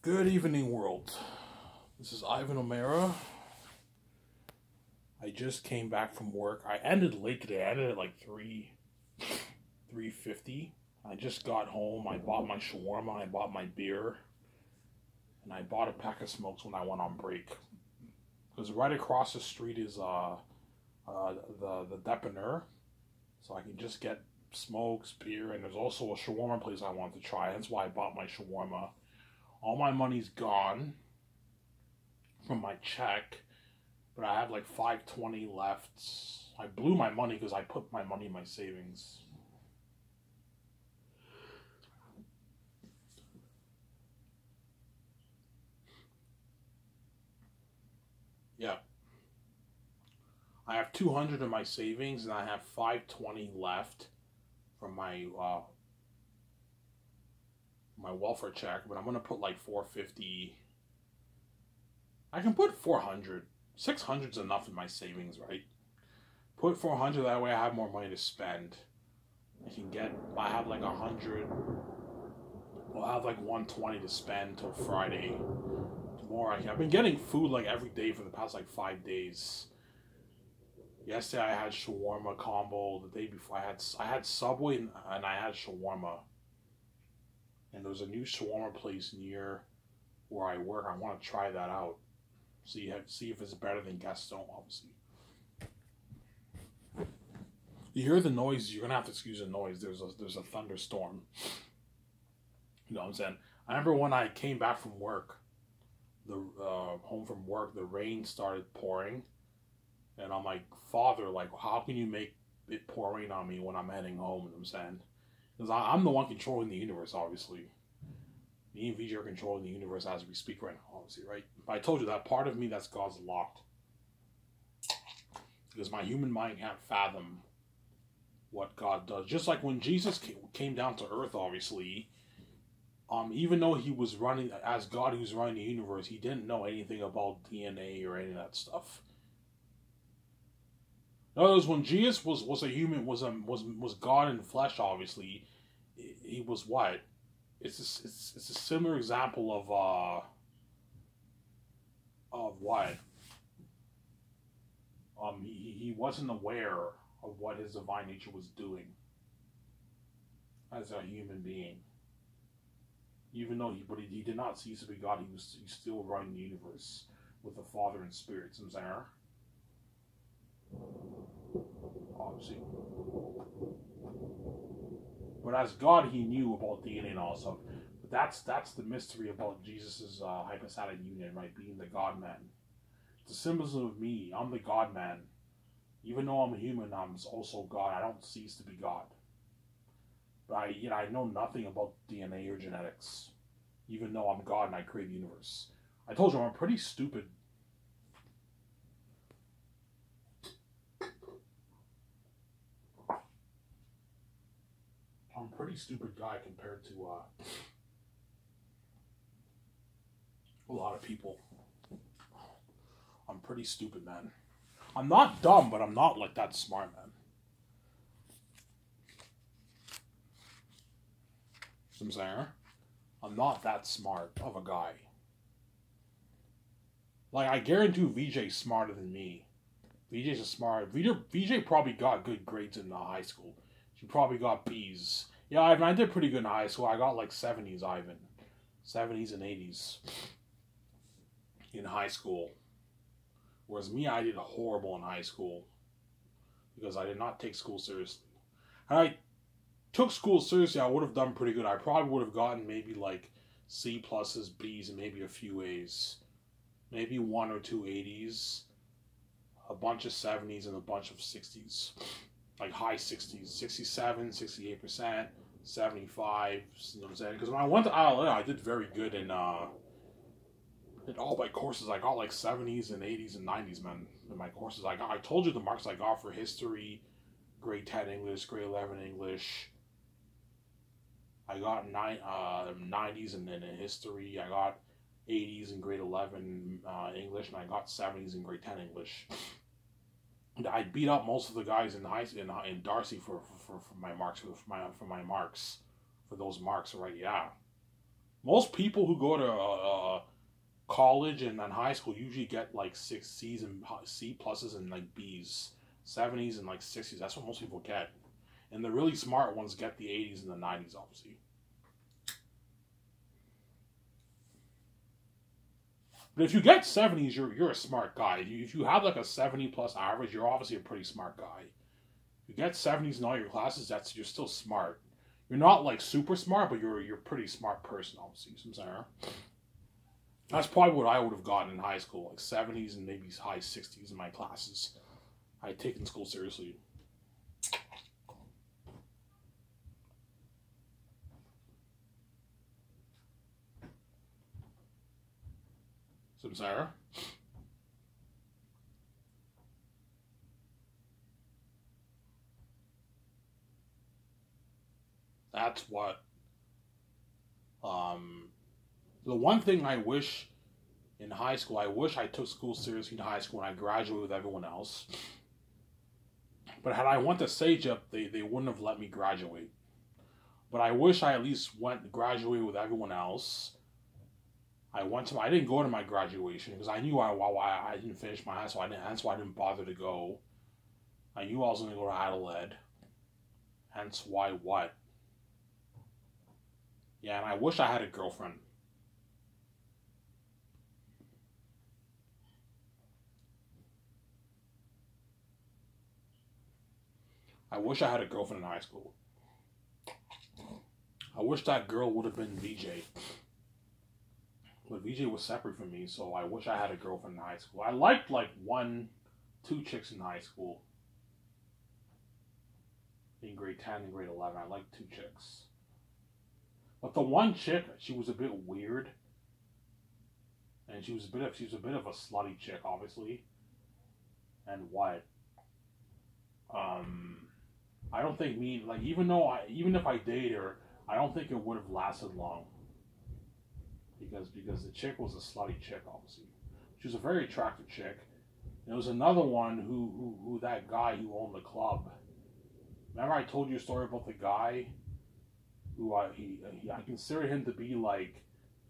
Good evening, world. This is Ivan O'Mara. I just came back from work. I ended late today. I ended at like 3:50. I just got home. I bought my shawarma. I bought my beer, and I bought a pack of smokes when I went on break. Because right across the street is the dépanneur, so I can just get smokes, beer, and there's also a shawarma place I want to try. That's why I bought my shawarma. All my money's gone from my check, but I have like $5.20 left. I blew my money because I put my money in my savings. Yeah. I have 200 in my savings and I have $5.20 left from my my welfare check, but I'm gonna put like 450. I can put 400. 600's enough in my savings, right? Put 400, that way I have more money to spend. I have like 100. Well, I have like 120 to spend till Friday. Tomorrow I've been getting food like every day for the past like 5 days. Yesterday I had shawarma combo. The day before I had Subway and I had shawarma. And there's a new shawarma place near where I work. I want to try that out. See if it's better than Gaston, obviously. You hear the noise, you're gonna have to excuse the noise. There's a thunderstorm. You know what I'm saying? I remember when I came back from work, home from work, the rain started pouring, and I'm like, Father, like, how can you make it pour rain on me when I'm heading home? You know what I'm saying? Because I'm the one controlling the universe, obviously. Me and VJ are controlling the universe as we speak right now, obviously, right? But I told you that part of me that's God's locked. Because my human mind can't fathom what God does. Just like when Jesus came down to earth, obviously, even though he was running, as God who's running the universe, he didn't know anything about DNA or any of that stuff. In other words, when Jesus was a human, was God in the flesh, obviously, he was what? It's a similar example of what? He wasn't aware of what his divine nature was doing as a human being. Even though he did not cease to be God, he's still running the universe with the Father and Spirit. You know what I'm saying? Obviously. But as God, he knew about DNA and all stuff. But that's the mystery about Jesus' hypostatic union, right? Being the God-man. It's a symbolism of me. I'm the God-man. Even though I'm a human, I'm also God. I don't cease to be God. But I know nothing about DNA or genetics. Even though I'm God and I create the universe. I told you I'm pretty stupid. I'm a pretty stupid guy compared to a lot of people. I'm pretty stupid, man. I'm not dumb, but I'm not like that smart, man. You know what I'm saying? I'm not that smart of a guy. Like, I guarantee VJ's smarter than me. VJ's a smart. VJ probably got good grades in high school. She probably got B's. Yeah, I did pretty good in high school. I got like 70s, Ivan. 70s and 80s in high school. Whereas me, I did horrible in high school. Because I did not take school seriously. Had I took school seriously, I would have done pretty good. I probably would have gotten maybe like C pluses, B's, and maybe a few A's. Maybe 1 or 2 80s. A bunch of 70s and a bunch of 60s. Like high 60s, 67, 68%, 75, you know what I'm saying? Because when I went to ILA, I did very good in all my courses. I got like 70s and 80s and 90s, man, in my courses. I told you the marks I got for history, grade 10 English, grade 11 English. I got 90s in history. I got 80s in grade 11 English, and I got 70s in grade 10 English. I beat up most of the guys in Darcy for my marks for those marks, right? Yeah, Most people who go to college and then high school usually get like 6 C's and C pluses and like B's, 70s and like 60s. That's what most people get. And the really smart ones get the 80s and the 90s, obviously. But if you get 70s, you're a smart guy. If you have like a 70 plus average, you're obviously a pretty smart guy. If you get 70s in all your classes, you're still smart. You're not like super smart, but you're a pretty smart person, obviously. That's probably what I would have gotten in high school, like 70s and maybe high 60s in my classes. I had taken school seriously. Samsara? That's what. The one thing I wish in high school, I wish I took school seriously in high school and I graduated with everyone else. But had I went to SAGEP, they wouldn't have let me graduate. But I wish I at least graduated with everyone else. I didn't go to my graduation because I knew I didn't finish my high school. Hence why I didn't bother to go. I knew I was going to go to Adelaide. Hence why what? Yeah, and I wish I had a girlfriend. I wish I had a girlfriend in high school. I wish that girl would have been VJ. But VJ was separate from me, so I wish I had a girlfriend in high school. I liked like 2 chicks in high school. In grade 10 and grade 11, I liked 2 chicks. But the one chick, she was a bit weird. And she was a bit of a slutty chick, obviously. And what? I don't think even if I dated her, I don't think it would have lasted long. Because the chick was a slutty chick, obviously. She was a very attractive chick. There was another one who that guy who owned the club. Remember I told you a story about the guy who I considered him to be like,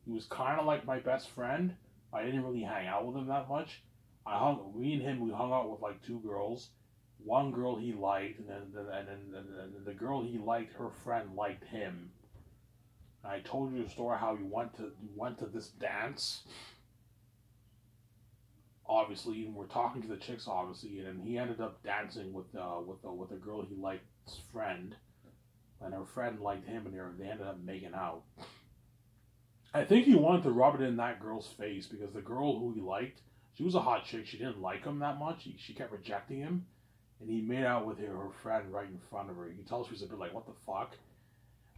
he was kind of like my best friend. I didn't really hang out with him that much. We hung out with like 2 girls. One girl he liked, and then the girl he liked, her friend liked him. And I told you the story how he went to this dance. Obviously, and we're talking to the chicks, obviously, and then he ended up dancing with the girl he liked's friend, and her friend liked him, and they ended up making out. I think he wanted to rub it in that girl's face because the girl who he liked, she was a hot chick. She didn't like him that much. She kept rejecting him, and he made out with her friend right in front of her. You can tell she was a bit like, what the fuck?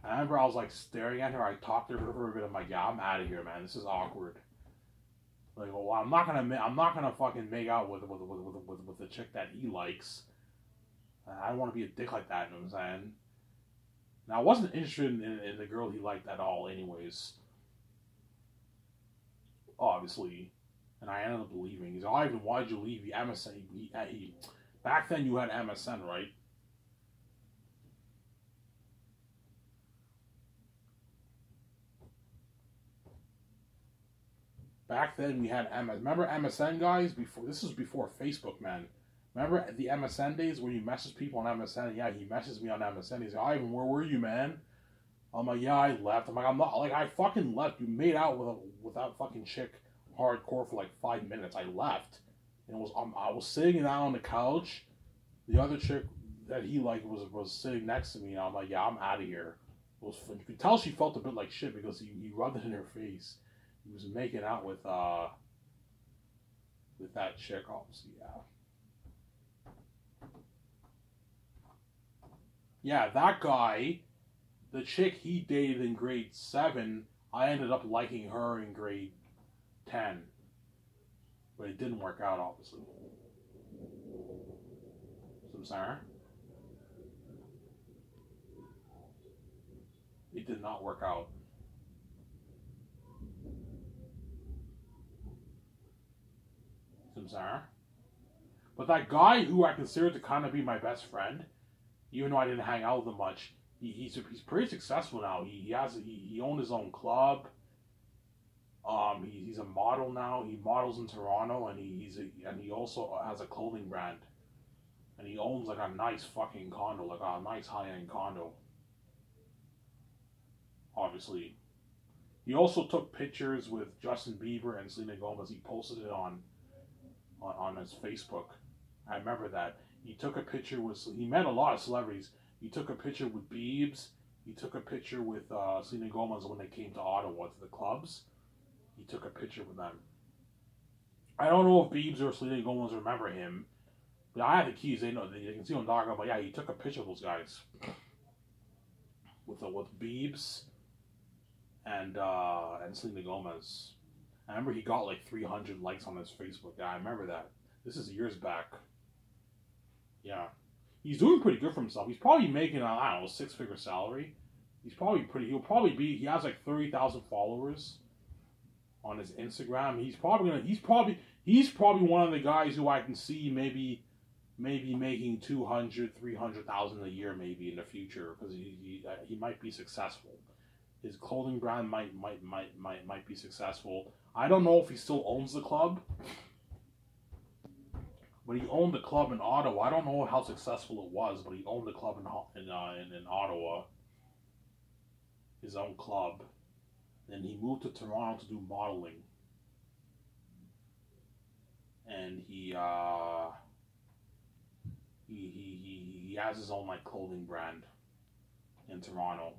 And I remember I was like staring at her. I talked to her for a bit. I'm like, yeah, I'm out of here, man. This is awkward. Like, well, I'm not gonna fucking make out with the chick that he likes. I don't want to be a dick like that. You know what I'm saying? Now I wasn't interested in the girl he liked at all, anyways. Obviously, and I ended up leaving. He's like, oh, Ivan, why'd you leave? Back then you had MSN, right? Back then we had MSN. Remember MSN, guys? This was before Facebook, man. Remember the MSN days when you message people on MSN? Yeah, he messaged me on MSN. He's like, Ivan, where were you, man? I'm like, yeah, I left. I'm like, I'm not, like, I fucking left. You made out with that fucking chick hardcore for like 5 minutes. I left. And I was sitting down on the couch. The other chick that he liked was sitting next to me. And I'm like, yeah, I'm out of here. It was fun. You could tell she felt a bit like shit because he rubbed it in her face. He was making out with that chick, obviously, yeah. Yeah, that guy, the chick he dated in grade 7, I ended up liking her in grade 10. But it didn't work out, obviously. So I'm sorry. It did not work out. So I'm sorry. But that guy who I considered to kind of be my best friend, even though I didn't hang out with him much, he's pretty successful now. He owned his own club. He's a model now. He models in Toronto, and he also has a clothing brand, and he owns like a nice fucking condo, like a nice high end condo. Obviously, he also took pictures with Justin Bieber and Selena Gomez. He posted it on his Facebook. I remember that. He took a picture with. He met a lot of celebrities. He took a picture with Biebs. He took a picture with Selena Gomez when they came to Ottawa to the clubs. He took a picture with them. I don't know if Biebs or Selena Gomez remember him, but I have the keys. They know. They can see what I'm talking about. But yeah, he took a picture of those guys with Biebs and Selena Gomez. I remember he got like 300 likes on his Facebook. Yeah, I remember that. This is years back. Yeah. He's doing pretty good for himself. He's probably making, I don't know, a 6-figure salary. He has like 30,000 followers on his Instagram. He's probably one of the guys who I can see maybe making 200, 300,000 a year maybe in the future, because he might be successful. His clothing brand might be successful. I don't know if he still owns the club, but he owned the club in Ottawa. I don't know how successful it was, but he owned the club in Ottawa, his own club. Then he moved to Toronto to do modeling, and he has his own like clothing brand in Toronto.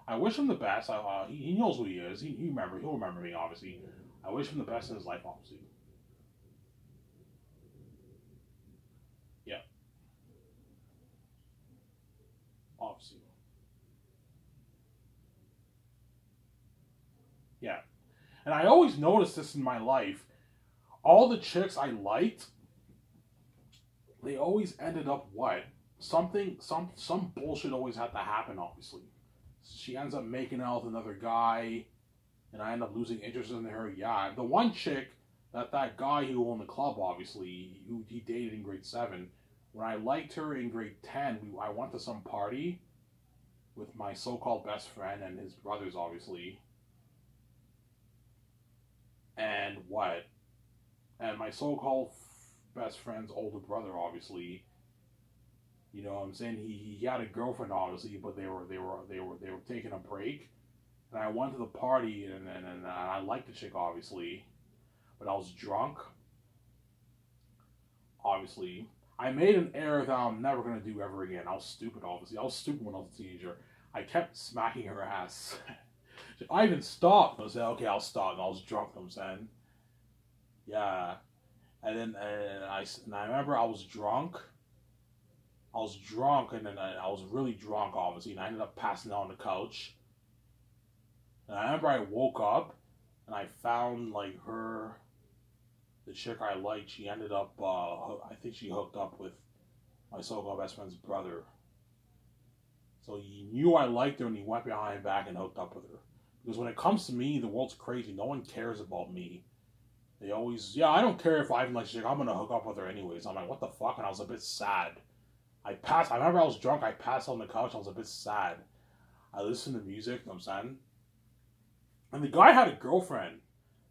I wish him the best. He knows who he is. He'll remember me, obviously. I wish him the best in his life, obviously. Yeah. Obviously. Yeah. And I always noticed this in my life. All the chicks I liked, they always ended up what? Some bullshit always had to happen, obviously. She ends up making out with another guy, and I end up losing interest in her. Yeah, the one chick that guy who owned the club, obviously, who he dated in grade 7. When I liked her in grade 10, I went to some party with my so-called best friend and his brothers, obviously. And what? And my so-called best friend's older brother, obviously. You know what I'm saying? He had a girlfriend, obviously, but they were taking a break. And I went to the party, and I liked the chick, obviously, but I was drunk. Obviously, I made an error that I'm never gonna do ever again. I was stupid, obviously. I was stupid when I was a teenager. I kept smacking her ass. I even stopped. I said, "Okay, I'll stop." And I was drunk. I'm saying, yeah. And I remember I was drunk. And then I was really drunk, obviously, and I ended up passing out on the couch. And I remember I woke up, and I found, like, the chick I liked. She ended up, I think she hooked up with my so-called best friend's brother. So he knew I liked her, and he went behind my back and hooked up with her. Because when it comes to me, the world's crazy. No one cares about me. They always, yeah, I don't care if I even like chick. I'm going to hook up with her anyways. I'm like, what the fuck? And I was a bit sad. I remember I was drunk. I passed on the couch. I was a bit sad. I listened to music, you know what I'm saying? And the guy had a girlfriend,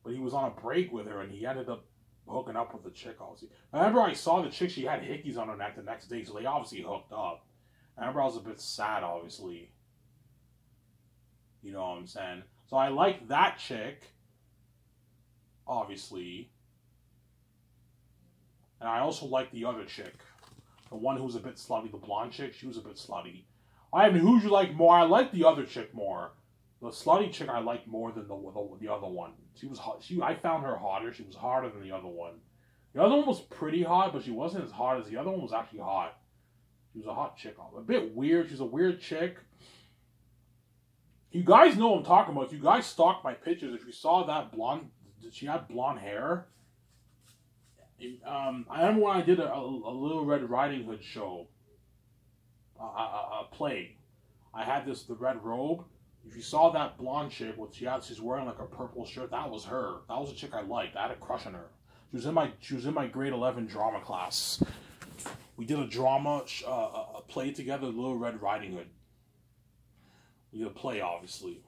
but he was on a break with her, and he ended up hooking up with the chick, obviously. I remember I saw the chick. She had hickeys on her neck the next day, so they obviously hooked up. I remember I was a bit sad, obviously. You know what I'm saying? So I liked that chick, obviously. And I also liked the other chick. The one who was a bit slutty, the blonde chick, she was a bit slutty. Who'd you like more? I liked the other chick more. The slutty chick I liked more than the other one. She was hot. I found her hotter. She was hotter than the other one. The other one was pretty hot, but she wasn't as hot as the other one was actually hot. She was a hot chick. A bit weird. She's a weird chick. You guys know what I'm talking about. If you guys stalked my pictures, if you saw that blonde, she had blonde hair. I remember when I did a Little Red Riding Hood show, a play. I had the red robe. If you saw that blonde chick, she's wearing like a purple shirt. That was her. That was a chick I liked. I had a crush on her. She was in my grade 11 drama class. We did a drama a play together, Little Red Riding Hood. We did a play, obviously.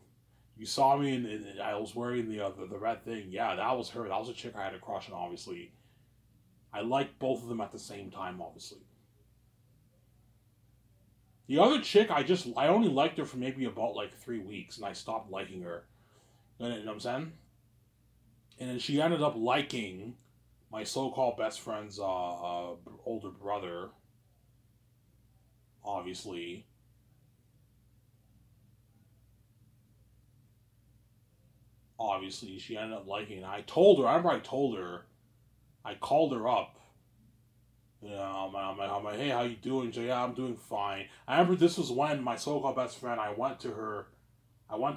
You saw me and I was wearing the red thing. Yeah, that was her. That was a chick I had a crush on, obviously. I liked both of them at the same time, obviously. The other chick, I only liked her for maybe about like 3 weeks, and I stopped liking her. You know what I'm saying? And then she ended up liking my so-called best friend's older brother, obviously. Obviously, she ended up liking it. I remember I told her, I called her up. You know, I'm like, hey, how you doing? She's like, yeah, I'm doing fine. I remember this was when my so-called best friend, I went to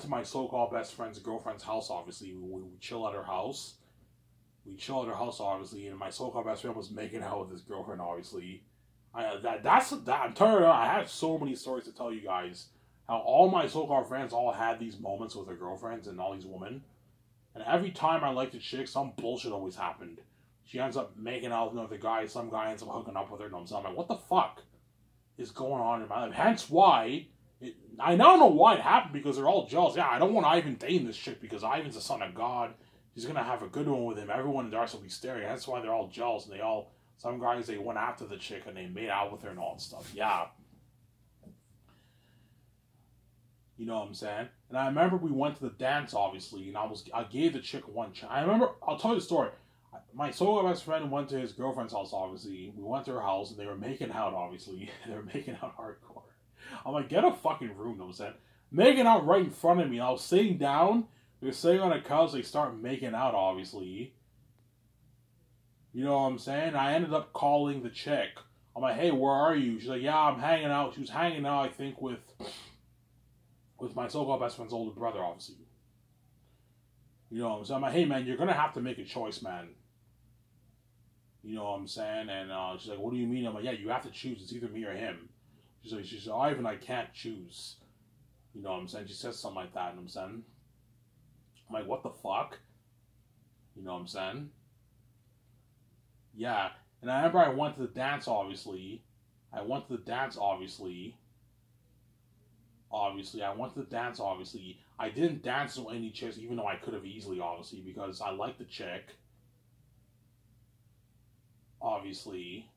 my so-called best friend's girlfriend's house, obviously. We chill at her house. We chill at her house, obviously, and my so-called best friend was making out with his girlfriend, obviously. I'm telling you, I had so many stories to tell you guys. How all my so-called friends all had these moments with their girlfriends and all these women. And every time I liked a chick, some bullshit always happened. She ends up making out with another guy, some guy ends up hooking up with her, and I'm like, what the fuck is going on in my life? Hence why, I now know why it happened, because they're all jealous. Yeah, I don't want Ivan dating this chick, because Ivan's the son of God. He's going to have a good one with him. Everyone in the arts will be staring. That's why they're all jealous, and some guys, they went after the chick, and they made out with her and all that stuff. Yeah. You know what I'm saying? And I remember we went to the dance, obviously, and I gave the chick one chance. I remember, I'll tell you the story. My solo best friend went to his girlfriend's house, obviously. We went to her house, and they were making out, obviously. They were making out hardcore. I'm like, get a fucking room, you know what I'm saying? Making out right in front of me. I was sitting down. They were sitting on a couch. They start making out, obviously. You know what I'm saying? I ended up calling the chick. I'm like, hey, where are you? She's like, yeah, I'm hanging out. She was hanging out, I think, with my so-called best friend's older brother, obviously. You know what I'm saying? I'm like, hey, man, you're going to have to make a choice, man. You know what I'm saying? And she's like, what do you mean? I'm like, yeah, you have to choose. It's either me or him. She's like, Ivan, I can't choose. You know what I'm saying? She says something like that, you know what I'm saying? I'm like, what the fuck? You know what I'm saying? Yeah. And I remember I went to the dance, obviously. I went to the dance, obviously. I went to the dance, obviously. I didn't dance with any chicks, even though I could have easily, obviously, because I liked the chick. Obviously.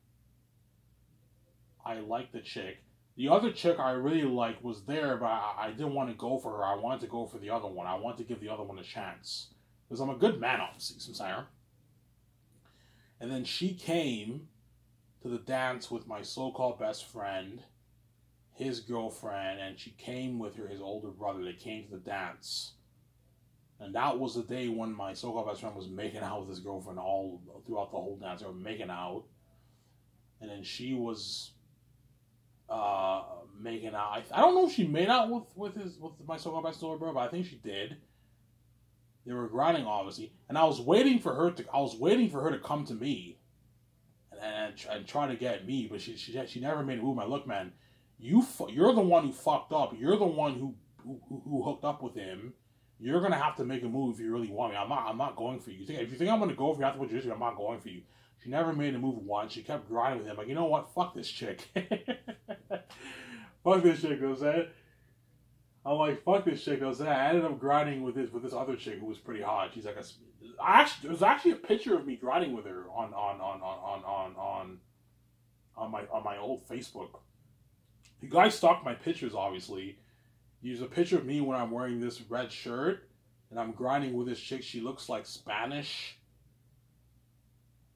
I liked the chick. The other chick I really liked was there, but I didn't want to go for her. I wanted to go for the other one. I wanted to give the other one a chance. Because I'm a good man, obviously, since I am. And then she came to the dance with my so-called best friend, his girlfriend, and she came with his older brother. They came to the dance. And that was the day when my so-called best friend was making out with his girlfriend all throughout the whole dance. They were making out. And then she was making out. I don't know if she made out with my so-called best older brother, but I think she did. They were grinding, obviously. And I was waiting for her to come to me and try to get me, but she never made a move. I look, man, you're the one who fucked up. You're the one who hooked up with him. You're gonna have to make a move if you really want me. I'm not going for you. If you think I'm gonna go for you, after what you did, I'm not going for you. She never made a move once. She kept grinding with him. Like, you know what? Fuck this chick. Fuck this chick, you know what I'm saying? I'm like, fuck this chick, you know what I'm saying? I ended up grinding with this other chick who was pretty hot. She's like there's actually a picture of me grinding with her on my old Facebook. You guys stalked my pictures, obviously. There's a picture of me when I'm wearing this red shirt and I'm grinding with this chick. She looks like Spanish.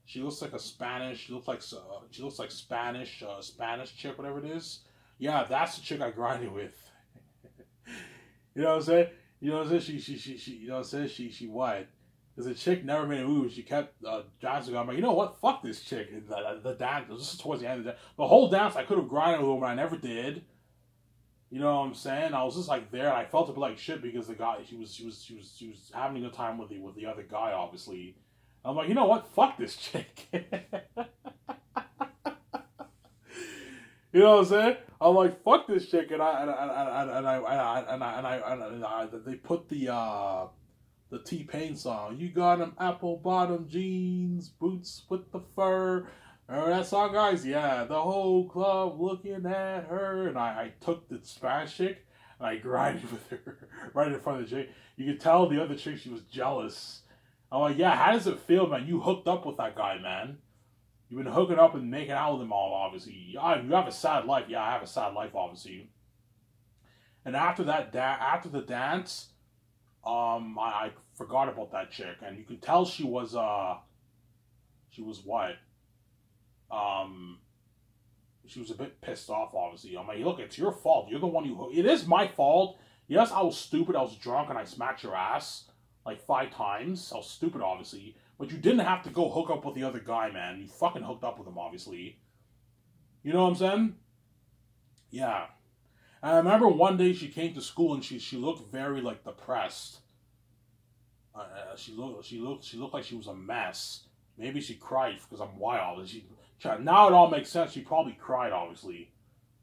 She looks like Spanish chick, whatever it is. Yeah, that's the chick I grinded with. You know what I'm saying? You know what I'm saying? She you know what I'm saying? She what? Because the chick never made a move. She kept dancing. I'm like, you know what? Fuck this chick. The dance, this is towards the end of the dance. The whole dance, I could have grinded with her, but I never did. You know what I'm saying? I was just like there, and I felt a bit like shit because the guy, she was having a good time with the other guy, obviously. I'm like, you know what? Fuck this chick. You know what I'm saying? I'm like, fuck this chick, and they put the T-Pain song. You got them apple bottom jeans, boots with the fur. Remember that song, guys? Yeah, the whole club looking at her, and I took the Spanish chick, and I grinded with her right in front of the chick. You could tell the other chick, she was jealous. I'm like, yeah, how does it feel, man? You hooked up with that guy, man. You've been hooking up and making out with him all, obviously. You have a sad life. Yeah, I have a sad life, obviously. And after that, after the dance, I forgot about that chick, and you could tell she was what? She was a bit pissed off, obviously. I'm like, look, it's your fault. You're the one who. It is my fault. Yes, I was stupid. I was drunk, and I smacked your ass like 5 times. I was stupid, obviously. But you didn't have to go hook up with the other guy, man. You fucking hooked up with him, obviously. You know what I'm saying? Yeah. And I remember one day she came to school and she looked very like depressed. She looked like she was a mess. Maybe she cried because I'm wild. Now it all makes sense. She probably cried, obviously,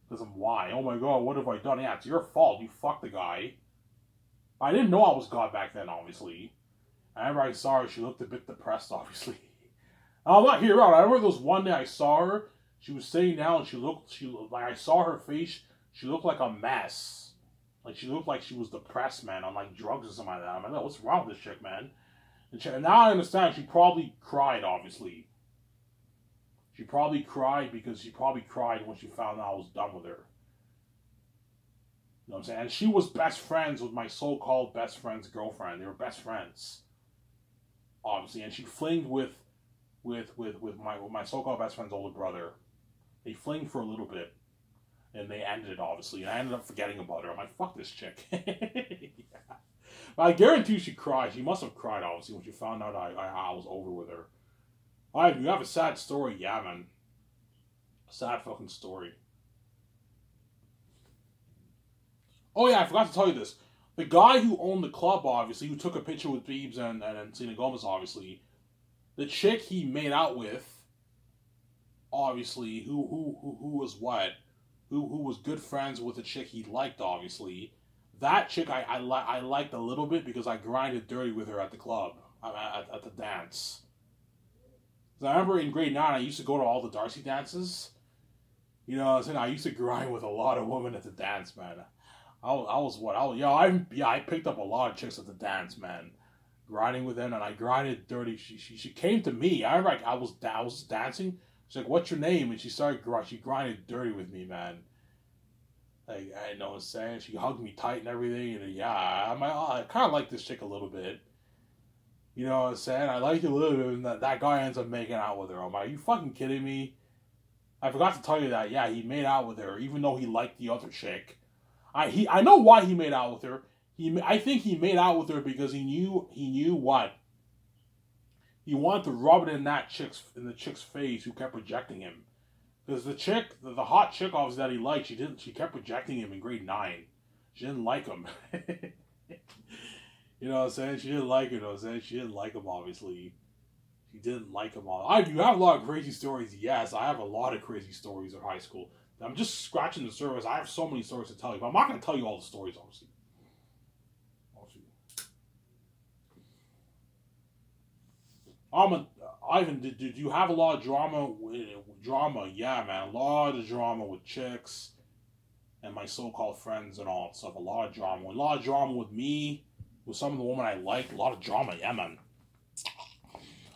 because I'm why. Oh my god, what have I done? Yeah, it's your fault. You fucked the guy. I didn't know I was God back then, obviously. Whenever I saw her, she looked a bit depressed, obviously. I'm not here out. I remember there was one day I saw her. She was sitting down and she looked like I saw her face. She looked like a mess. Like she looked like she was depressed, man, on like drugs or something like that. I'm like, what's wrong with this chick, man? And now I understand. She probably cried, obviously. She probably cried because she probably cried when she found out I was done with her. You know what I'm saying? And she was best friends with my so-called best friend's girlfriend. They were best friends, obviously. And she flinged with my so-called best friend's older brother. They flinged for a little bit. And they ended it, obviously. And I ended up forgetting about her. I'm like, fuck this chick. Yeah. But I guarantee she cried. She must have cried, obviously, when she found out I was over with her. Alright, you have a sad story. Yeah, man. A sad fucking story. Oh, yeah, I forgot to tell you this. The guy who owned the club, obviously, who took a picture with Biebs and Selena Gomez, obviously, the chick he made out with, obviously, who was what? Who was good friends with a chick he liked, obviously. That chick I liked a little bit because I grinded dirty with her at the club, at the dance. I remember in grade 9, I used to go to all the Darcy dances. You know what I'm saying? I used to grind with a lot of women at the dance, man. I picked up a lot of chicks at the dance, man. Grinding with them, and I grinded dirty. She came to me. I remember I was dancing. She's like, "What's your name?" And she grinded dirty with me, man. Like, I know what I'm saying. She hugged me tight and everything, and yeah, I kind of like this chick a little bit. You know what I'm saying? I like it a little bit, and that guy ends up making out with her. I'm like, are you fucking kidding me? I forgot to tell you that. Yeah, he made out with her, even though he liked the other chick. I know why he made out with her. I think he made out with her because he knew what. He wanted to rub it in the chick's face who kept rejecting him. Because the chick, the hot chick obviously that he liked, she kept rejecting him in grade 9. She didn't like him. You know what I'm saying? She didn't like him, you know what I'm saying? She didn't like him, obviously. She didn't like him all. You have a lot of crazy stories. Yes, I have a lot of crazy stories in high school. I'm just scratching the surface. I have so many stories to tell you, but I'm not going to tell you all the stories, obviously. Ivan, did you have a lot of drama? Yeah, man. A lot of drama with chicks and my so-called friends and all that stuff. A lot of drama. A lot of drama with me, with some of the women I liked. A lot of drama, yeah, man.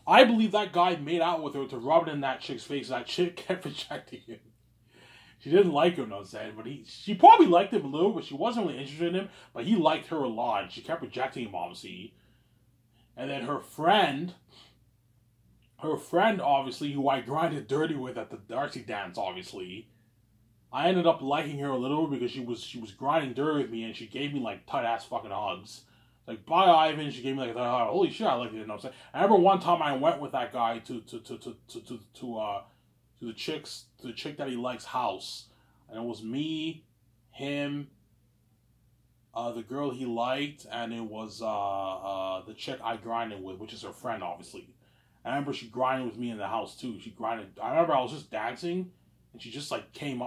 I believe that guy made out with her to rub it in that chick's face. That chick kept rejecting him. She didn't like him, I'm saying, but she probably liked him a little, but she wasn't really interested in him. But he liked her a lot, and she kept rejecting him, obviously. And then her friend, obviously, who I grinded dirty with at the Darcy dance, obviously, I ended up liking her a little because she was grinding dirty with me, and she gave me like tight ass fucking hugs. Like, bye, Ivan. She gave me like a hug. Holy shit, I like it. You know what I'm saying? I remember one time I went with that guy to the chick that he likes' house, and it was me, him, the girl he liked, and it was the chick I grinded with, which is her friend, obviously. I remember she grinded with me in the house too. She grinded. I remember I was just dancing, and she just like came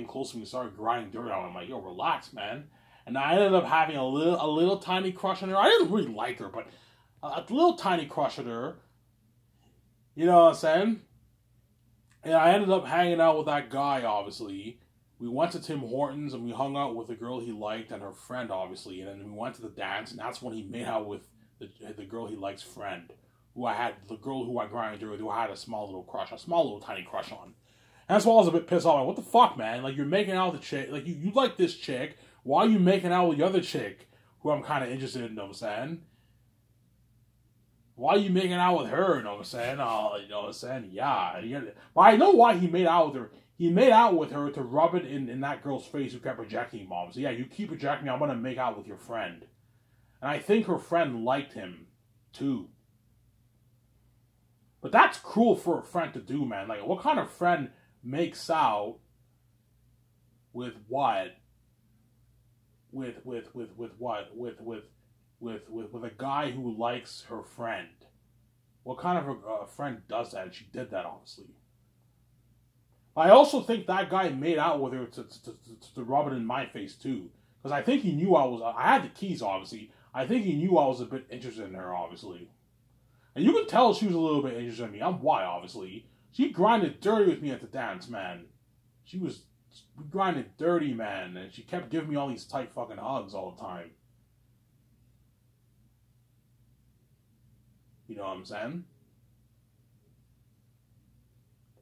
close to me and started grinding dirt on. I'm like, yo, relax, man. And I ended up having a little tiny crush on her. I didn't really like her, but a little tiny crush on her. You know what I'm saying? And I ended up hanging out with that guy, obviously. We went to Tim Hortons and we hung out with the girl he liked and her friend, obviously. And then we went to the dance, and that's when he made out with the girl he likes' friend, the girl who I grinded with, who I had a small little tiny crush on. And that's why I was a bit pissed off. Like, what the fuck, man? Like, you're making out with the chick. Like, you like this chick. Why are you making out with the other chick who I'm kind of interested in, you know what I'm saying? Why are you making out with her, you know what I'm saying? You know what I'm saying? Yeah. But I know why he made out with her. He made out with her to rub it in that girl's face who kept rejecting him, Mom. So, yeah, you keep rejecting me, I'm going to make out with your friend. And I think her friend liked him, too. But that's cruel for a friend to do, man. Like, what kind of friend makes out with what? With what? With a guy who likes her friend. What kind of a friend does that? And she did that, obviously. I also think that guy made out with her to rub it in my face, too. Because I think he knew I had the keys, obviously. I think he knew I was a bit interested in her, obviously. And you can tell she was a little bit interested in me. I'm why, obviously. She grinded dirty with me at the dance, man. We grinded dirty, man. And she kept giving me all these tight fucking hugs all the time. You know what I'm saying?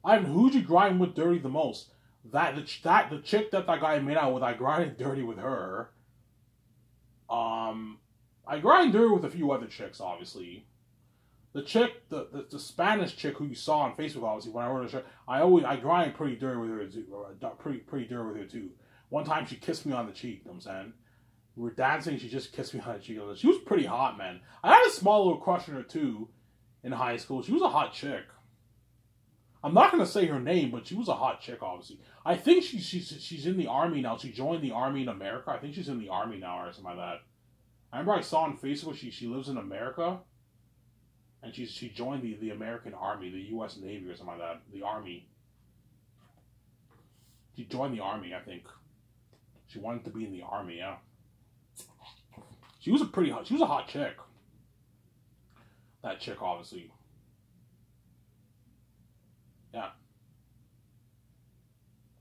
Ivan, who'd you grind with dirty the most? The chick that guy made out with, I grinded dirty with her. I grind dirty with a few other chicks, obviously. The chick, the Spanish chick who you saw on Facebook, obviously, when I ordered a shirt, I grind pretty dirty with her too. Pretty dirty with her too. One time she kissed me on the cheek, you know what I'm saying? We were dancing, she just kissed me on the cheek. She was pretty hot, man. I had a small little crush on her too in high school. She was a hot chick. I'm not gonna say her name, but she was a hot chick, obviously. I think she's in the army now. She joined the army in America. I think she's in the army now or something like that. I remember I saw on Facebook she lives in America. And she joined the American Army, the U.S. Navy or something like that. The Army. She joined the Army, I think. She wanted to be in the Army, yeah. She was a hot chick. That chick, obviously. Yeah.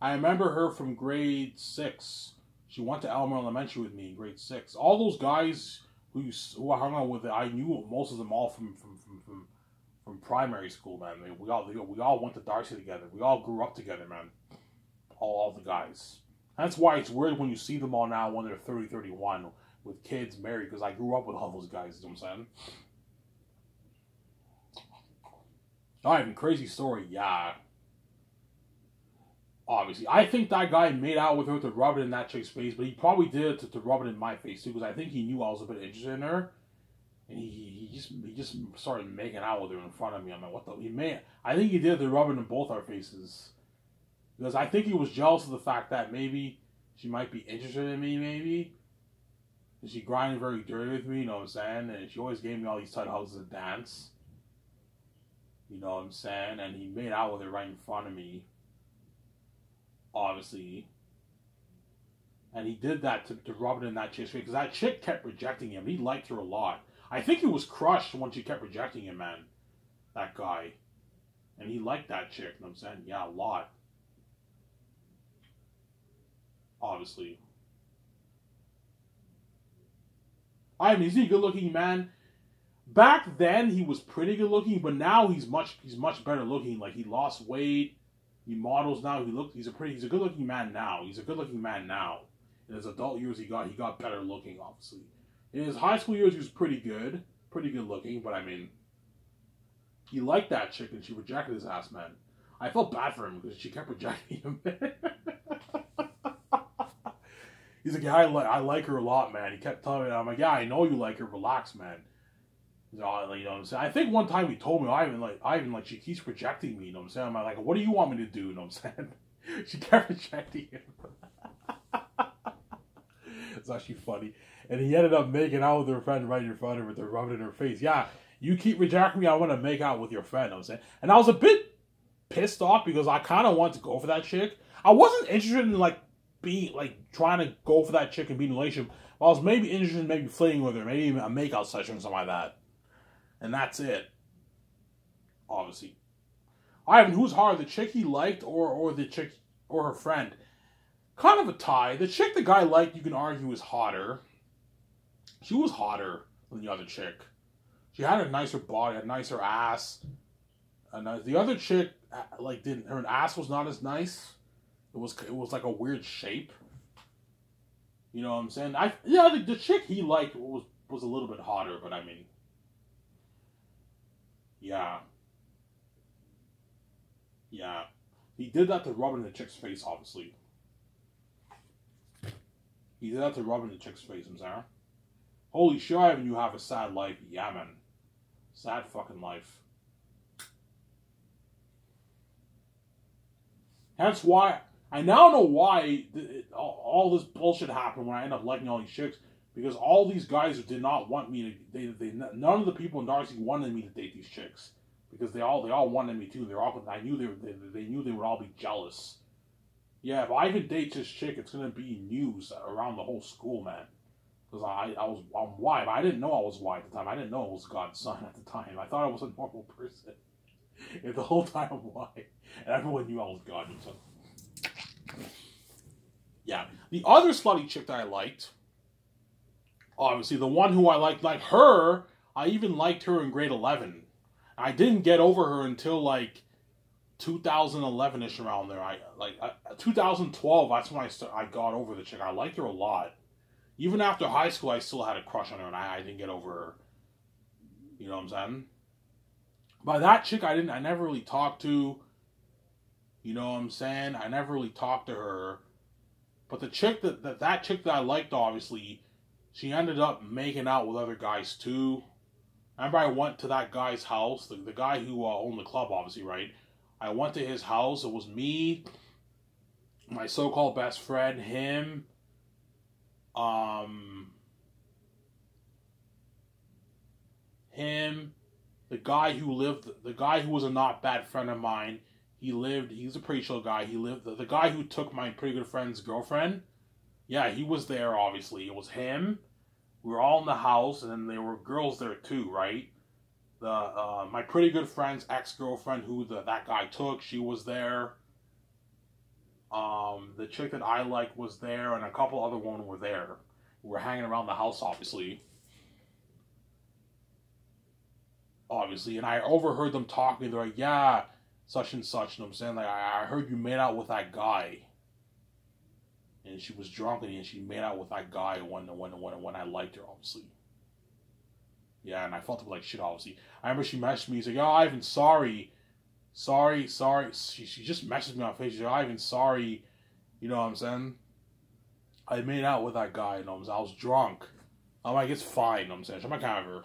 I remember her from grade 6. She went to Elmer Elementary with me in grade 6. All those guys who I hung out with, I knew most of them all from primary school, man. We all went to Darcy together. We all grew up together, man. All the guys. That's why it's weird when you see them all now when they're 30, 31 with kids married, because I grew up with all those guys, you know what I'm saying? Alright, crazy story, yeah. Obviously. I think that guy made out with her to rub it in that chick's face, but he probably did it to rub it in my face too, because I think he knew I was a bit interested in her. And he just started making out with her in front of me. I'm like, what the? I think he did it to rub it in both our faces. Because I think he was jealous of the fact that maybe she might be interested in me, maybe. And she grinded very dirty with me, you know what I'm saying? And she always gave me all these tight hugs to dance. You know what I'm saying? And he made out with her right in front of me. Obviously. And he did that to rub it in that chick's face. Because that chick kept rejecting him. He liked her a lot. I think he was crushed when she kept rejecting him, man. That guy. And he liked that chick, you know what I'm saying? Yeah, a lot. Obviously. I mean, is he a good looking man? Back then he was pretty good looking, but now he's much better looking. Like, he lost weight. He models now. He's a good looking man now. He's a good looking man now. In his adult years he got better looking, obviously. In his high school years he was pretty good looking, but I mean, he liked that chick and she rejected his ass, man. I felt bad for him because she kept rejecting him. He's like, yeah, I like her a lot, man. He kept telling me that. I'm like, yeah, I know you like her. Relax, man. You know what I'm saying? I think one time he told me, Ivan, she keeps rejecting me. You know what I'm saying? I'm like, what do you want me to do? You know what I'm saying? She kept rejecting him. It's actually funny. And he ended up making out with her friend right in front of her to rub it in her face. Yeah, you keep rejecting me, I want to make out with your friend, you know what I'm saying? And I was a bit pissed off because I kind of wanted to go for that chick. I wasn't interested in, trying to go for that chick and be in a relationship. I was maybe interested in maybe flirting with her, maybe a makeout session or something like that. And that's it. Obviously. Ivan, who's harder, the chick he liked or the chick or her friend? kind of a tie. The chick the guy liked, you can argue, was hotter. She was hotter than the other chick. She had a nicer body, a nicer ass. The other chick, like, didn't. Her ass was not as nice. It was like a weird shape. You know what I'm saying? The chick he liked was a little bit hotter, but I mean, yeah, yeah. He did that to rub in the chick's face, obviously. He did that to rub in the chick's face, I'm sorry. Holy shit, Ivan, you have a sad life. Yeah, man. Sad fucking life. That's why, I now know why all this bullshit happened when I ended up liking all these chicks. Because all these guys did not want me to, none of the people in Darcy wanted me to date these chicks. Because they all wanted me too. I knew they knew they would all be jealous. Yeah, if Ivan dates this chick, it's gonna be news around the whole school, man. Because I'm white. I didn't know I was white at the time. I didn't know I was God's son at the time. I thought I was a normal person. And the whole time I'm white. And everyone knew I was God's son. Yeah. The other slutty chick that I liked, obviously the one who I liked, like her, I even liked her in grade 11. I didn't get over her until like 2011ish, around there. 2012. That's when I got over the chick. I liked her a lot. Even after high school, I still had a crush on her, and I didn't get over her. You know what I'm saying? But that chick, I never really talked to. You know what I'm saying? I never really talked to her. But the chick that chick that I liked, obviously, she ended up making out with other guys too. Remember, I went to that guy's house, the guy who owned the club, obviously, right? I went to his house. It was me, my so-called best friend, him, the guy who was a not bad friend of mine. He's a pretty chill guy. The guy who took my pretty good friend's girlfriend. Yeah, he was there, obviously. It was him. We were all in the house, and then there were girls there too, right? My pretty good friend's ex-girlfriend, who that guy took, she was there. The chick that I liked was there, and a couple other women were there. We were hanging around the house, obviously. And I overheard them talking. They're like, yeah, such and such. And I'm saying, like, I heard you made out with that guy. And she was drunk, and she made out with that guy when I liked her, obviously. Yeah, and I felt like shit, obviously. I remember she messaged me. She's like, "Oh, Ivan, sorry. She just messaged me on Facebook. She's like, "Ivan, sorry." You know what I'm saying? I made out with that guy, and I was drunk. I'm like, it's fine. You know what I'm saying? I'm not kind of her.